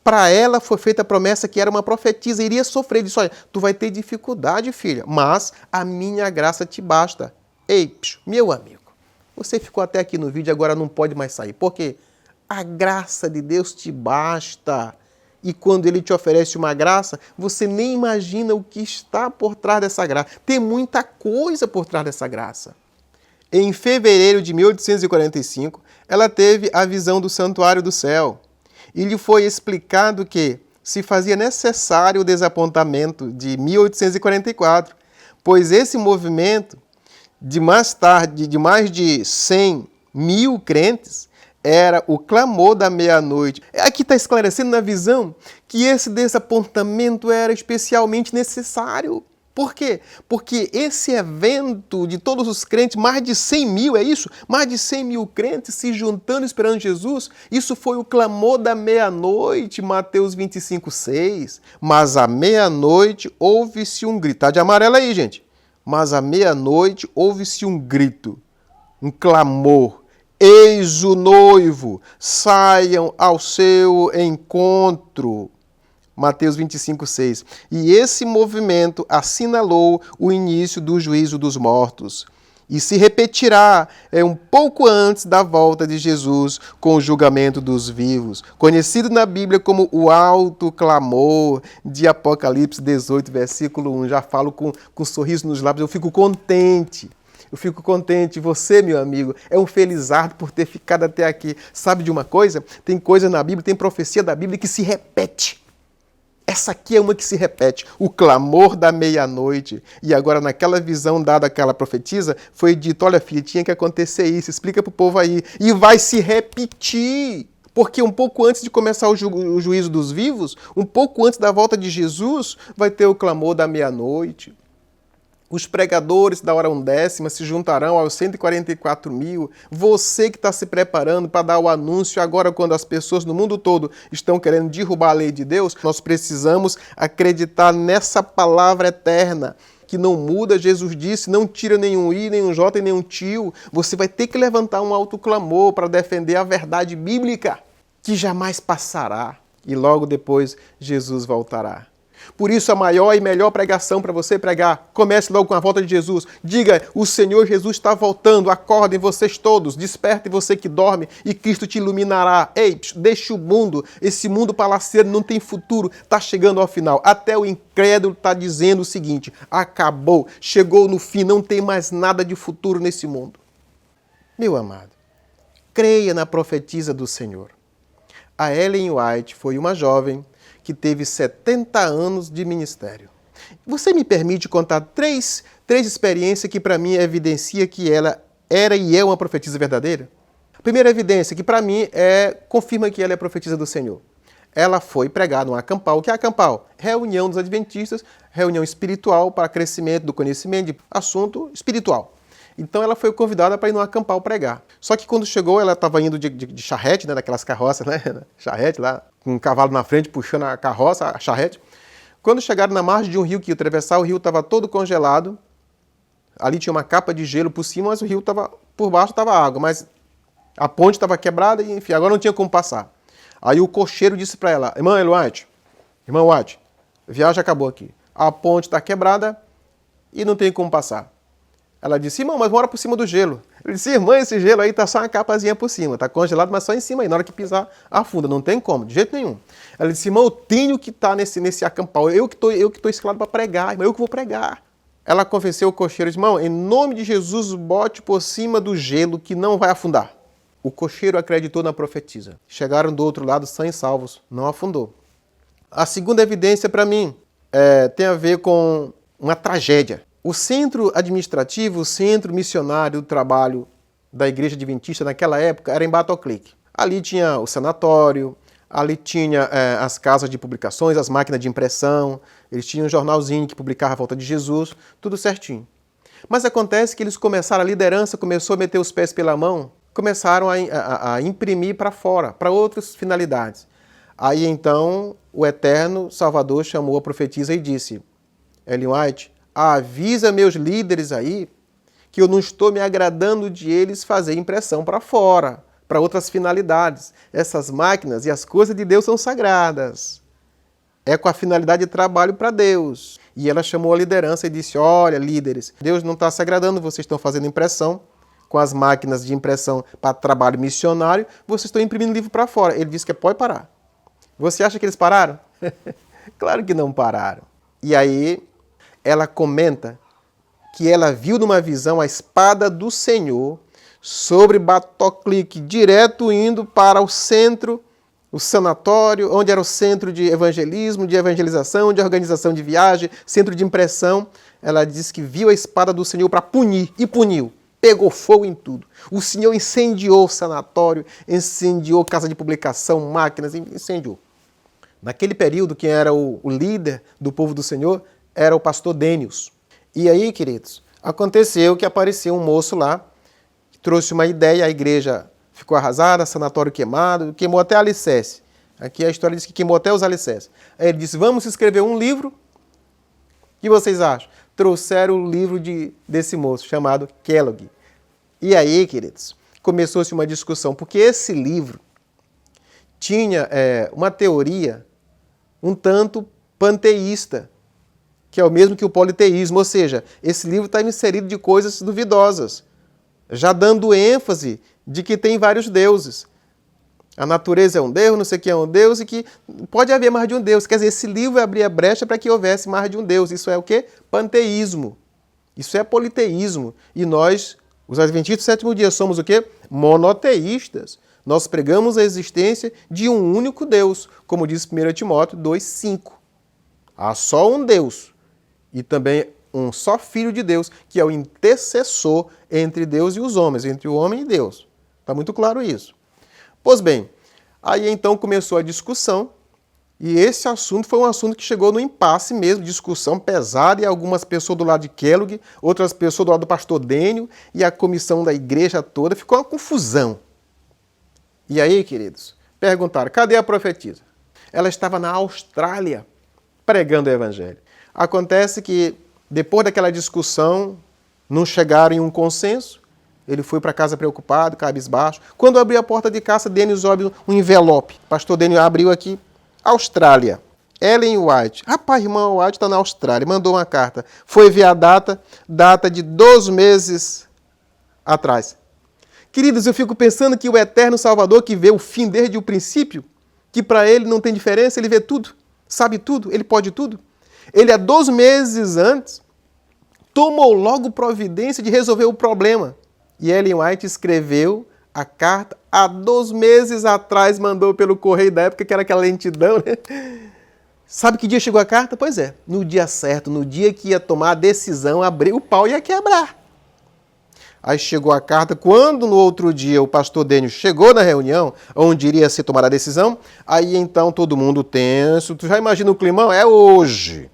Para ela foi feita a promessa que era uma profetisa, iria sofrer. Disse, olha, tu vai ter dificuldade, filha, mas a minha graça te basta. Ei, meu amigo, você ficou até aqui no vídeo, agora não pode mais sair. Por quê? A graça de Deus te basta. E quando Ele te oferece uma graça, você nem imagina o que está por trás dessa graça. Tem muita coisa por trás dessa graça. Em fevereiro de 1845, ela teve a visão do Santuário do Céu. E lhe foi explicado que se fazia necessário o desapontamento de 1844, pois esse movimento de mais de 100 mil crentes era o clamor da meia-noite. Aqui está esclarecendo na visão que esse desapontamento era especialmente necessário. Por quê? Porque esse evento de todos os crentes, mais de 100 mil, é isso? Mais de 100 mil crentes se juntando esperando Jesus, isso foi o clamor da meia-noite, Mateus 25:6. Mas à meia-noite houve-se um grito. Está de amarelo aí, gente. Mas à meia-noite houve-se um grito, um clamor. Eis o noivo, saiam ao seu encontro. Mateus 25:6. E esse movimento assinalou o início do juízo dos mortos. E se repetirá um pouco antes da volta de Jesus com o julgamento dos vivos, conhecido na Bíblia como o alto clamor de Apocalipse 18, versículo 1. Já falo com um sorriso nos lábios, eu fico contente. Eu fico contente. Você, meu amigo, é um felizardo por ter ficado até aqui. Sabe de uma coisa? Tem coisa na Bíblia, tem profecia da Bíblia que se repete. Essa aqui é uma que se repete, o clamor da meia-noite. E agora, naquela visão dada àquela profetisa, foi dito, olha filha, tinha que acontecer isso, explica para o povo aí. E vai se repetir. Porque um pouco antes de começar o juízo dos vivos, um pouco antes da volta de Jesus, vai ter o clamor da meia-noite. Os pregadores da hora undécima se juntarão aos 144 mil. Você que está se preparando para dar o anúncio agora, quando as pessoas no mundo todo estão querendo derrubar a lei de Deus, nós precisamos acreditar nessa palavra eterna, que não muda. Jesus disse, não tira nenhum i, nenhum j e nenhum tio. Você vai ter que levantar um alto clamor para defender a verdade bíblica, que jamais passará. E logo depois Jesus voltará. Por isso, a maior e melhor pregação para você pregar, comece logo com a volta de Jesus. Diga, o Senhor Jesus está voltando, acordem vocês todos, despertem você que dorme e Cristo te iluminará. Ei, deixe o mundo, esse mundo palaceiro não tem futuro, está chegando ao final. Até o incrédulo está dizendo o seguinte, acabou, chegou no fim, não tem mais nada de futuro nesse mundo. Meu amado, creia na profetisa do Senhor. A Ellen White foi uma jovem que teve 70 anos de ministério. Você me permite contar três experiências que para mim evidencia que ela era e é uma profetisa verdadeira? A primeira evidência que para mim confirma que ela é profetisa do Senhor. Ela foi pregar num acampal. O que é acampal? Reunião dos adventistas, reunião espiritual para crescimento do conhecimento de assunto espiritual. Então ela foi convidada para ir no acampal pregar. Só que quando chegou, ela estava indo de charrete, né, daquelas carroças, né? Charrete lá, com um cavalo na frente puxando a carroça, a charrete. Quando chegaram na margem de um rio que ia atravessar, o rio estava todo congelado. Ali tinha uma capa de gelo por cima, mas o rio estava por baixo, estava água. Mas a ponte estava quebrada e, enfim, agora não tinha como passar. Aí o cocheiro disse para ela, irmã White, a viagem acabou aqui. A ponte está quebrada e não tem como passar. Ela disse, irmão, mas mora por cima do gelo. Ele disse, irmã, esse gelo aí tá só uma capazinha por cima, tá congelado, mas só em cima aí. Na hora que pisar, afunda, não tem como, de jeito nenhum. Ela disse, irmão, eu tenho que estar nesse acampal, eu que tô escalado para pregar, irmão, eu que vou pregar. Ela convenceu o cocheiro, disse, irmão, em nome de Jesus, bote por cima do gelo que não vai afundar. O cocheiro acreditou na profetisa. Chegaram do outro lado sãos e salvos, não afundou. A segunda evidência para mim tem a ver com uma tragédia. O centro administrativo, o centro missionário do trabalho da Igreja Adventista naquela época era em Battle Creek. Ali tinha o sanatório, ali tinha as casas de publicações, as máquinas de impressão, eles tinham um jornalzinho que publicava a volta de Jesus, tudo certinho. Mas acontece que eles começaram, a liderança começou a meter os pés pela mão, começaram a imprimir para fora, para outras finalidades. Aí então o eterno Salvador chamou a profetisa e disse: Ellen White, avisa meus líderes aí que eu não estou me agradando de eles fazer impressão para fora, para outras finalidades. Essas máquinas e as coisas de Deus são sagradas. É com a finalidade de trabalho para Deus. E ela chamou a liderança e disse: olha, líderes, Deus não está se agradando, vocês estão fazendo impressão com as máquinas de impressão para trabalho missionário, vocês estão imprimindo livro para fora. Ele disse que pode parar. Você acha que eles pararam? Claro que não pararam. E aí ela comenta que ela viu numa visão a espada do Senhor sobre Batoclique, direto indo para o centro, o sanatório, onde era o centro de evangelismo, de evangelização, de organização de viagem, centro de impressão. Ela diz que viu a espada do Senhor para punir, e puniu. Pegou fogo em tudo. O Senhor incendiou o sanatório, incendiou casa de publicação, máquinas, incendiou. Naquele período, quem era o líder do povo do Senhor era o pastor Dênios. E aí, queridos, aconteceu que apareceu um moço lá, que trouxe uma ideia, a igreja ficou arrasada, sanatório queimado, queimou até alicerce. Aqui a história diz que queimou até os alicerces. Aí ele disse: vamos escrever um livro. O que vocês acham? Trouxeram o livro desse moço, chamado Kellogg. E aí, queridos, começou-se uma discussão, porque esse livro tinha uma teoria um tanto panteísta, que é o mesmo que o politeísmo, ou seja, esse livro está inserido de coisas duvidosas, já dando ênfase de que tem vários deuses. A natureza é um deus, não sei o que é um deus, e que pode haver mais de um deus. Quer dizer, esse livro abria brecha para que houvesse mais de um deus. Isso é o quê? Panteísmo. Isso é politeísmo. E nós, os adventistas do sétimo dia, somos o quê? Monoteístas. Nós pregamos a existência de um único Deus, como diz 1 Timóteo 2,5. Há só um Deus e também um só Filho de Deus, que é o intercessor entre Deus e os homens, entre o homem e Deus. Está muito claro isso. Pois bem, aí então começou a discussão, e esse assunto foi um assunto que chegou no impasse mesmo, discussão pesada, e algumas pessoas do lado de Kellogg, outras pessoas do lado do pastor Dênio, e a comissão da igreja toda, ficou uma confusão. E aí, queridos, perguntaram: cadê a profetisa? Ela estava na Austrália pregando o evangelho. Acontece que, depois daquela discussão, não chegaram em um consenso. Ele foi para casa preocupado, cabisbaixo. Quando abriu a porta de casa, Dênios abriu um envelope. Pastor Dênio abriu aqui: Austrália. Ellen White. Rapaz, irmão White está na Austrália. Mandou uma carta. Foi ver a data de 2 meses atrás. Queridos, eu fico pensando que o eterno Salvador, que vê o fim desde o princípio, que para ele não tem diferença, ele vê tudo, sabe tudo, ele pode tudo. Ele, há 2 meses antes, tomou logo providência de resolver o problema. E Ellen White escreveu a carta há 2 meses atrás, mandou pelo correio da época, que era aquela lentidão, né? Sabe que dia chegou a carta? Pois é, no dia certo, no dia que ia tomar a decisão, abrir o pau e ia quebrar. Aí chegou a carta, quando no outro dia o pastor Dênio chegou na reunião, onde iria se tomar a decisão, aí então todo mundo tenso. Tu já imagina o climão? É hoje.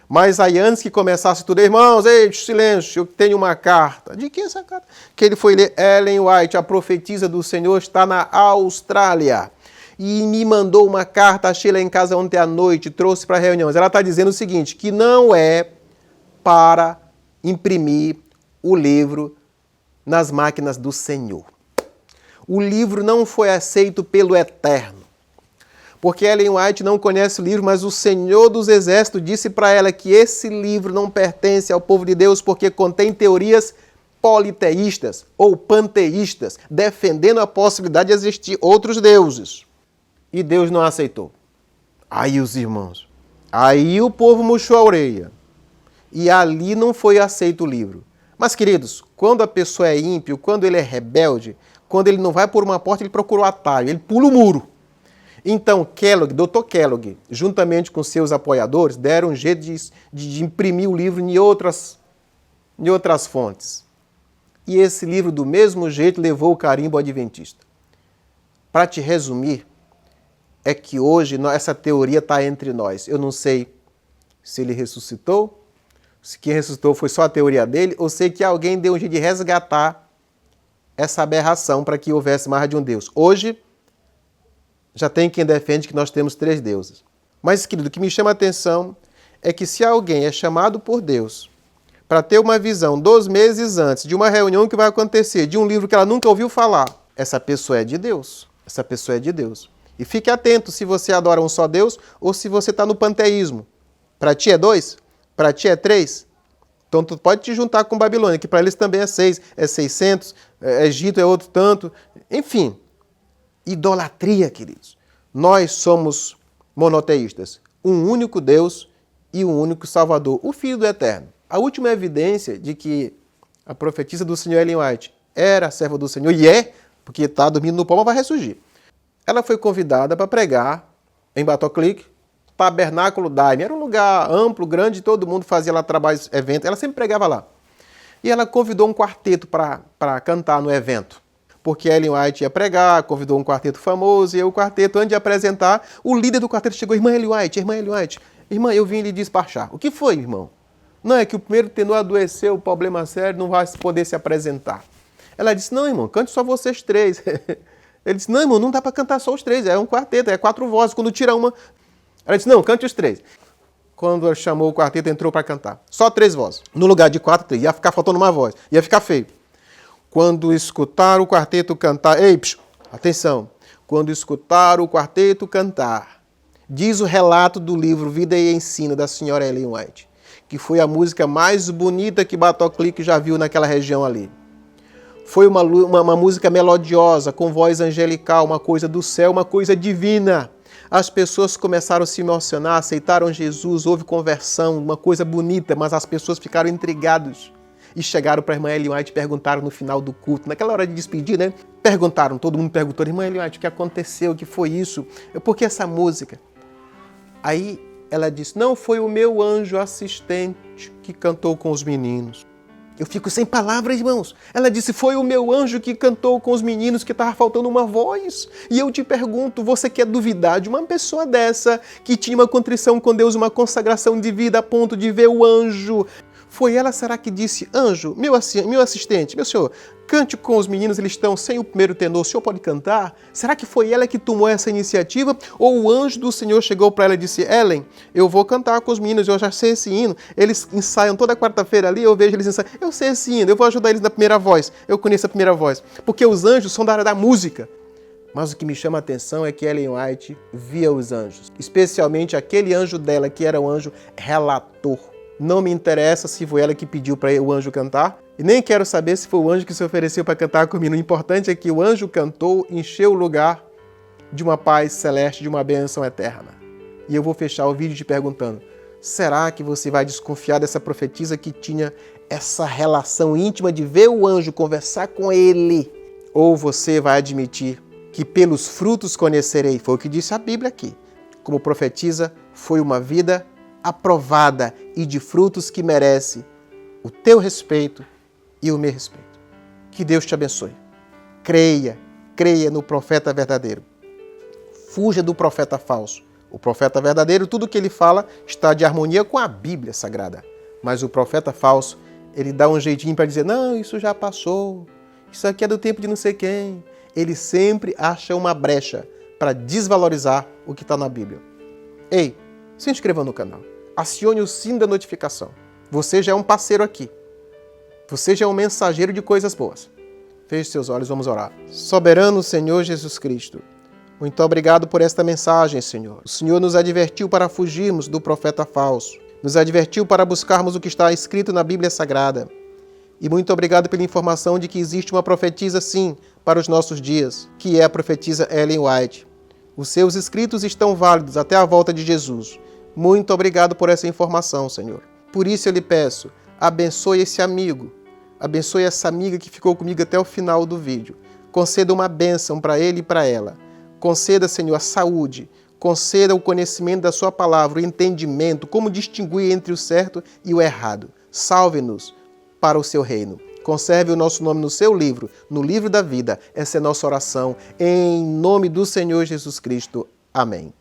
Mas aí antes que começasse tudo, irmãos, ei, silêncio, eu tenho uma carta. De que essa carta? Que ele foi ler: Ellen White, a profetisa do Senhor, está na Austrália. E me mandou uma carta, achei lá em casa ontem à noite, trouxe para a reunião. Ela está dizendo o seguinte, que não é para imprimir o livro nas máquinas do Senhor. O livro não foi aceito pelo Eterno. Porque Ellen White não conhece o livro, mas o Senhor dos Exércitos disse para ela que esse livro não pertence ao povo de Deus porque contém teorias politeístas ou panteístas, defendendo a possibilidade de existir outros deuses. E Deus não aceitou. Aí os irmãos, aí o povo murchou a orelha. E ali não foi aceito o livro. Mas, queridos, quando a pessoa é ímpio, quando ele é rebelde, quando ele não vai por uma porta, ele procura o atalho, ele pula o muro. Então, Kellogg, Dr. Kellogg, juntamente com seus apoiadores, deram um jeito de imprimir o livro em outras fontes. E esse livro, do mesmo jeito, levou o carimbo adventista. Para te resumir, é que hoje essa teoria está entre nós. Eu não sei se ele ressuscitou, se quem ressuscitou foi só a teoria dele, ou sei que alguém deu um jeito de resgatar essa aberração para que houvesse mais de um Deus. Hoje, Já tem quem defende que nós temos 3 deuses. Mas, querido, o que me chama a atenção é que se alguém é chamado por Deus para ter uma visão 2 meses antes de uma reunião que vai acontecer, de um livro que ela nunca ouviu falar, essa pessoa é de Deus. Essa pessoa é de Deus. E fique atento se você adora um só Deus ou se você está no panteísmo. Para ti é 2? Para ti é 3? Então tu pode te juntar com Babilônia, que para eles também é 6, é 600, Egito é outro tanto. Enfim, idolatria, queridos. Nós somos monoteístas. Um único Deus e um único Salvador, o Filho do Eterno. A última evidência de que a profetisa do Senhor Ellen White era serva do Senhor, e é, porque está dormindo no pó, mas vai ressurgir. Ela foi convidada para pregar em Batoclique, Tabernáculo Daime. Era um lugar amplo, grande, todo mundo fazia lá trabalhos, eventos. Ela sempre pregava lá. E ela convidou um quarteto para cantar no evento. Porque Ellen White ia pregar, convidou um quarteto famoso, e o quarteto, antes de apresentar, o líder do quarteto chegou, irmã Ellen White, irmã, eu vim lhe despachar. O que foi, irmão? Não, é que o primeiro tenor adoeceu, problema sério, não vai poder se apresentar. Ela disse, não, irmão, cante só vocês 3. Ele disse, não, irmão, não dá para cantar só os 3, é um quarteto, é 4 vozes, quando tira uma... Ela disse, não, cante os 3. Quando ela chamou o quarteto, entrou para cantar. Só 3 vozes. No lugar de 4, 3. Ia ficar faltando uma voz. Ia ficar feio. Quando escutaram o quarteto cantar... Ei, atenção. Quando escutaram o quarteto cantar, diz o relato do livro Vida e Ensino da senhora Ellen White, que foi a música mais bonita que Batoclique já viu naquela região ali. Foi uma música melodiosa, com voz angelical, uma coisa do céu, uma coisa divina. As pessoas começaram a se emocionar, aceitaram Jesus, houve conversão, uma coisa bonita, mas as pessoas ficaram intrigadas. E chegaram para a irmã Ellen White e perguntaram no final do culto, naquela hora de despedir, né? Perguntaram, todo mundo perguntou, irmã Ellen White, o que aconteceu, o que foi isso? Por que essa música? Aí ela disse, não, foi o meu anjo assistente que cantou com os meninos. Eu fico sem palavras, irmãos. Ela disse, foi o meu anjo que cantou com os meninos que estava faltando uma voz. E eu te pergunto, você quer duvidar de uma pessoa dessa que tinha uma contrição com Deus, uma consagração de vida a ponto de ver o anjo? Foi ela, será que disse, anjo, meu assistente, meu senhor, cante com os meninos, eles estão sem o primeiro tenor, o senhor pode cantar? Será que foi ela que tomou essa iniciativa? Ou o anjo do Senhor chegou para ela e disse, Ellen, eu vou cantar com os meninos, eu já sei esse hino, eles ensaiam toda quarta-feira ali, eu vejo eles ensaiam, eu sei esse hino, eu vou ajudar eles na primeira voz, eu conheço a primeira voz, porque os anjos são da área da música. Mas o que me chama a atenção é que Ellen White via os anjos, especialmente aquele anjo dela que era um anjo relator. Não me interessa se foi ela que pediu para o anjo cantar, e nem quero saber se foi o anjo que se ofereceu para cantar comigo. O importante é que o anjo cantou, encheu o lugar de uma paz celeste, de uma bênção eterna. E eu vou fechar o vídeo te perguntando, será que você vai desconfiar dessa profetisa que tinha essa relação íntima de ver o anjo, conversar com ele? Ou você vai admitir que pelos frutos conhecerei? Foi o que disse a Bíblia aqui. Como profetisa, foi uma vida aprovada e de frutos que merece o teu respeito e o meu respeito. Que Deus te abençoe. Creia no profeta verdadeiro. Fuja do profeta falso. O profeta verdadeiro, tudo que ele fala está de harmonia com a Bíblia Sagrada. Mas o profeta falso, ele dá um jeitinho para dizer, não, isso já passou, isso aqui é do tempo de não sei quem. Ele sempre acha uma brecha para desvalorizar o que está na Bíblia. Ei, se inscreva no canal. Acione o sino da notificação. Você já é um parceiro aqui. Você já é um mensageiro de coisas boas. Feche seus olhos, vamos orar. Soberano Senhor Jesus Cristo, muito obrigado por esta mensagem, Senhor. O Senhor nos advertiu para fugirmos do profeta falso. Nos advertiu para buscarmos o que está escrito na Bíblia Sagrada. E muito obrigado pela informação de que existe uma profetisa, sim, para os nossos dias, que é a profetisa Ellen White. Os seus escritos estão válidos até a volta de Jesus. Muito obrigado por essa informação, Senhor. Por isso eu lhe peço, abençoe esse amigo, abençoe essa amiga que ficou comigo até o final do vídeo. Conceda uma bênção para ele e para ela. Conceda, Senhor, a saúde. Conceda o conhecimento da sua palavra, o entendimento, como distinguir entre o certo e o errado. Salve-nos para o seu reino. Conserve o nosso nome no seu livro, no livro da vida. Essa é a nossa oração. Em nome do Senhor Jesus Cristo. Amém.